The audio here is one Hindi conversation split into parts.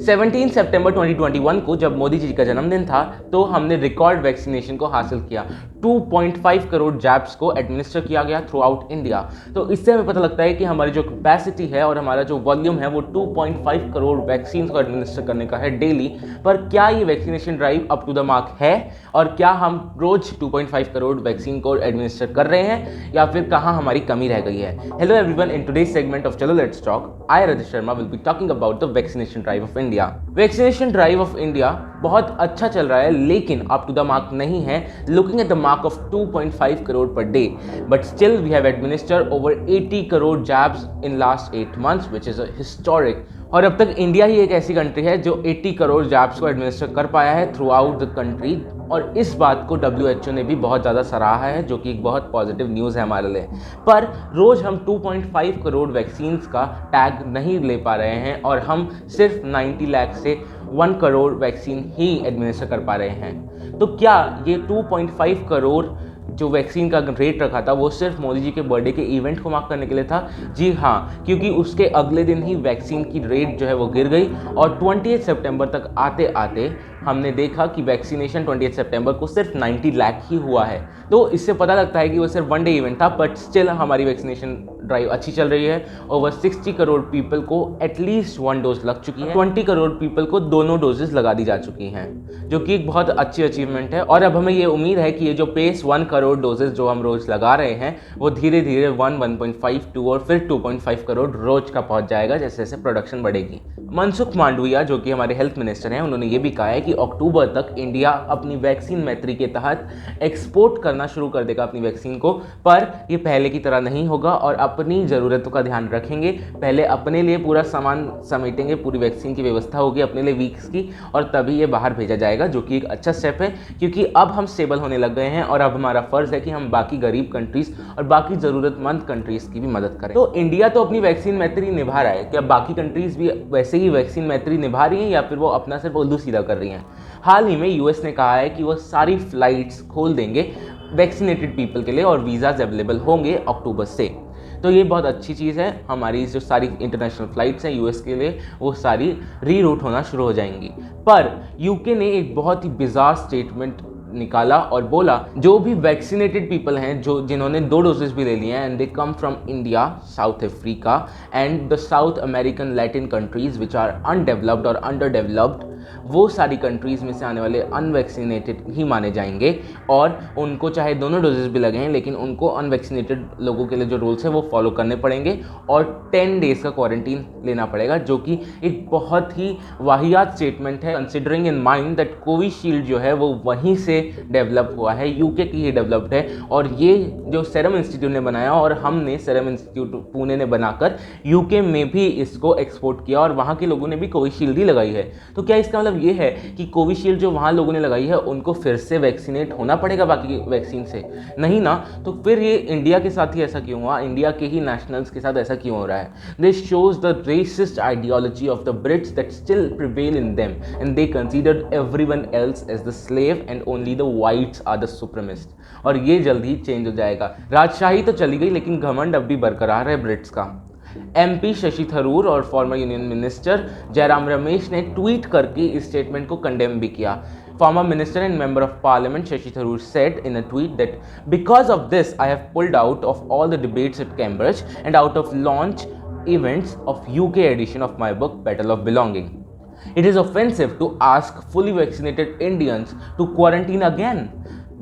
17 सितंबर 2021 को जब मोदी जी का जन्मदिन था तो हमने रिकॉर्ड वैक्सीनेशन को हासिल किया। 2.5 करोड़ जैब्स को एडमिनिस्टर किया गया थ्रू आउट इंडिया। तो इससे हमें पता लगता है कि हमारी जो कैपेसिटी है और हमारा जो वॉल्यूम है वो 2.5 करोड़ वैक्सीन को एडमिनिस्टर करने का है डेली। पर क्या ये vaccination drive up to the mark है और क्या हम रोज 2.5 करोड़ वैक्सीन को एडमिनिस्टर कर रहे हैं या फिर कहाँ हमारी कमी रह गई है? Hello everyone, in today's segment of चलो let's talk, I Rajat Sharma will be talking about the vaccination drive of India. Vaccination drive of India बहुत अच्छा चल रहा है लेकिन अप टू द मार्क नहीं है। Looking at the mark of 2.5 crore per day, but still we have administered over 80 crore jabs in last 8 months, which is a historic। और अब तक इंडिया ही एक ऐसी कंट्री है जो 80 करोड़ जैब्स को एडमिनिस्टर कर पाया है थ्रू आउट द कंट्री, और इस बात को WHO ने भी बहुत ज़्यादा सराहा है, जो कि एक बहुत पॉजिटिव न्यूज़ है हमारे लिए। पर रोज़ हम 2.5 करोड़ वैक्सीन्स का टैग नहीं ले पा रहे हैं और हम सिर्फ 90 लाख से 1 करोड़ वैक्सीन ही एडमिनिस्टर कर पा रहे हैं। तो क्या ये 2.5 करोड़ जो वैक्सीन का रेट रखा था वो सिर्फ मोदी जी के बर्थडे के इवेंट को मार्क करने के लिए था? जी हाँ, क्योंकि उसके अगले दिन ही वैक्सीन की रेट जो है वो गिर गई और 28 सितंबर तक आते आते हमने देखा कि वैक्सीनेशन 28 सितंबर को सिर्फ 90 लाख ही हुआ है। तो इससे पता लगता है कि वो सिर्फ 1 डे इवेंट था, बट स्टिल हमारी वैक्सीनेशन ड्राइव अच्छी चल रही है। ओवर 60 करोड़ पीपल को एटलीस्ट 1 डोज लग चुकी है, 20 करोड़ पीपल को दोनों डोजेस लगा दी जा चुकी हैं, जो कि एक बहुत अच्छी अचीवमेंट है। और अब हमें ये उम्मीद है कि ये जो पेस 1 करोड़ डोजेस जो हम रोज लगा रहे हैं वो धीरे धीरे 1.5, 2 और फिर 2.5 करोड़ रोज का पहुंच जाएगा जैसे जैसे प्रोडक्शन बढ़ेगी। मनसुख मांडविया जो कि हमारे हेल्थ मिनिस्टर हैं, उन्होंने ये भी कहा है कि अक्टूबर तक इंडिया अपनी वैक्सीन मैत्री के तहत एक्सपोर्ट करना शुरू कर देगा अपनी वैक्सीन को। पर ये पहले की तरह नहीं होगा और अपनी ज़रूरतों का ध्यान रखेंगे। पहले अपने लिए पूरा सामान समेटेंगे, पूरी वैक्सीन की व्यवस्था होगी अपने लिए वीक्स की, और तभी ये बाहर भेजा जाएगा, जो कि एक अच्छा स्टेप है क्योंकि अब हम स्टेबल होने लग गए हैं और अब हमारा फ़र्ज़ है कि हम बाकी गरीब कंट्रीज़ और बाकी ज़रूरतमंद कंट्रीज़ की भी मदद करें। तो इंडिया तो अपनी वैक्सीन मैत्री निभा रहा है, क्या बाकी कंट्रीज़ भी वैसे ही वैक्सीन मैत्री निभा रही हैं या फिर वो अपना सिर्फ उल्लू सीधा कर रही हैं? हाल ही में यूएस ने कहा है कि वो सारी फ्लाइट्स खोल देंगे वैक्सीनेटेड पीपल के लिए और वीज़ाज अवेलेबल होंगे अक्टूबर से। तो ये बहुत अच्छी चीज़ है। हमारी जो सारी इंटरनेशनल फ़्लाइट्स हैं यूएस के लिए वो सारी रीरूट होना शुरू हो जाएंगी। पर यूके ने एक बहुत ही बिज़ार स्टेटमेंट निकाला और बोला जो भी वैक्सीनेटेड पीपल हैं जो जिन्होंने 2 डोजेस भी ले लिए हैं and they come from India, South Africa and the South American Latin countries which are undeveloped और अंडर डेवलप्ड, वो सारी कंट्रीज़ में से आने वाले अनवैक्सीनेटेड ही माने जाएंगे और उनको चाहे दोनों डोजेस भी लगे हैं लेकिन उनको अनवैक्सीनेटेड लोगों के लिए जो रूल्स हैं वो फॉलो करने पड़ेंगे और 10 डेज़ का क्वारंटीन लेना पड़ेगा, जो कि एक बहुत ही वाहियात स्टेटमेंट है considering in mind that Covishield जो है वो वहीं से डेवलप हुआ है, यूके की ही डेवलप्ड है। और ये जो सेरम इंस्टीट्यूट ने बनाया और हमने सेरम इंस्टीट्यूट पुणे ने बनाकर यूके में भी इसको एक्सपोर्ट किया और वहाँ के लोगों ने भी कोविशील्ड ही लगाई है। तो क्या इसका मतलब ये है कि कोविशील्ड जो वहाँ लोगों ने लगाई है उनको फिर से वैक्सीनेट होना पड़ेगा बाकी वैक्सीन से? नहीं ना। तो फिर ये इंडिया के साथ ही ऐसा क्यों हुआ, इंडिया के ही नेशनल्स के साथ ऐसा क्यों हो रहा है? This shows the racist ideology of the Brits that still prevail in them and they considered everyone else as the slave and only the whites are the supremacist. और ये जल्द ही चेंज हो जाएगा। राजशाही तो चली गई लेकिन घमंड अब भी बरकरार है ब्रिट्स का। MP शशि थरूर और former union minister Jairam Ramesh ने ट्वीट करके इस स्टेटमेंट को कंडेम भी किया। Former Minister and Member of Parliament Shashi Tharoor said in a tweet that because of this I have pulled out of all the debates at Cambridge and out of launch events of UK edition of my book Battle of Belonging. It is offensive to ask fully vaccinated Indians to quarantine again.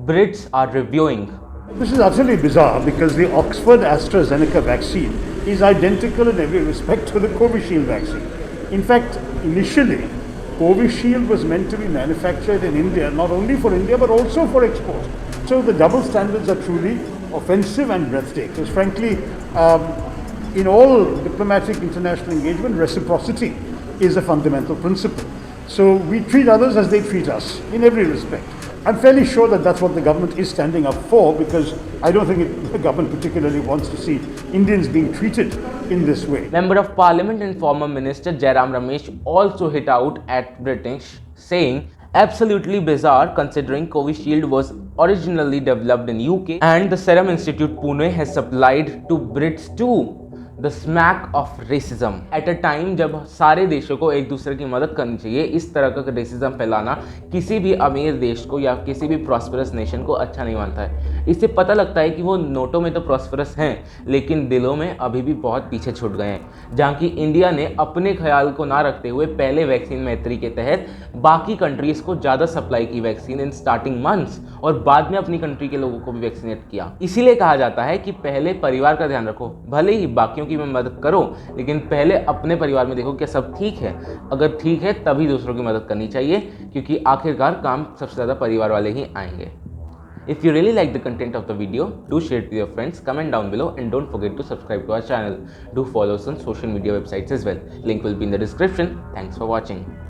Brits are reviewing. This is utterly bizarre because the Oxford AstraZeneca vaccine is identical in every respect to the Covishield vaccine. In fact, initially, Covishield was meant to be manufactured in India, not only for India but also for export. So the double standards are truly offensive and breathtaking. Because frankly, in all diplomatic international engagement, reciprocity is a fundamental principle. So we treat others as they treat us in every respect. I'm fairly sure that that's what the government is standing up for, because I don't think the government particularly wants to see Indians being treated in this way. Member of Parliament and former Minister Jairam Ramesh also hit out at British, saying, absolutely bizarre considering Covishield was originally developed in UK and the Serum Institute Pune has supplied to Brits too. The smack of racism at a time जब सारे देशों को एक दूसरे की मदद करनी चाहिए। इस तरह का रेसिज्म फैलाना किसी भी अमीर देश को या किसी भी प्रॉस्परस नेशन को अच्छा नहीं मानता है। इससे पता लगता है कि वो नोटों में तो प्रॉस्परस हैं, लेकिन दिलों में अभी भी बहुत पीछे छूट गए हैं। जहाँ की इंडिया ने अपने ख्याल को ना रखते हुए पहले वैक्सीन मैत्री के तहत बाकी कंट्रीज़ को ज़्यादा सप्लाई की वैक्सीन इन स्टार्टिंग मंथ्स, और बाद में अपनी कंट्री के लोगों को भी वैक्सीनेट किया। इसीलिए कहा जाता है कि पहले परिवार का ध्यान रखो, भले ही बाकियों की में मदद करो, लेकिन पहले अपने परिवार में देखो क्या सब ठीक है। अगर ठीक है तभी दूसरों की मदद करनी चाहिए, क्योंकि आखिरकार काम सबसे ज़्यादा परिवार वाले ही आएंगे। If you really like the content of the video, do share it with your friends, comment down below, and don't forget to subscribe to our channel. Do follow us on social media websites as well. Link will be in the description. Thanks for watching.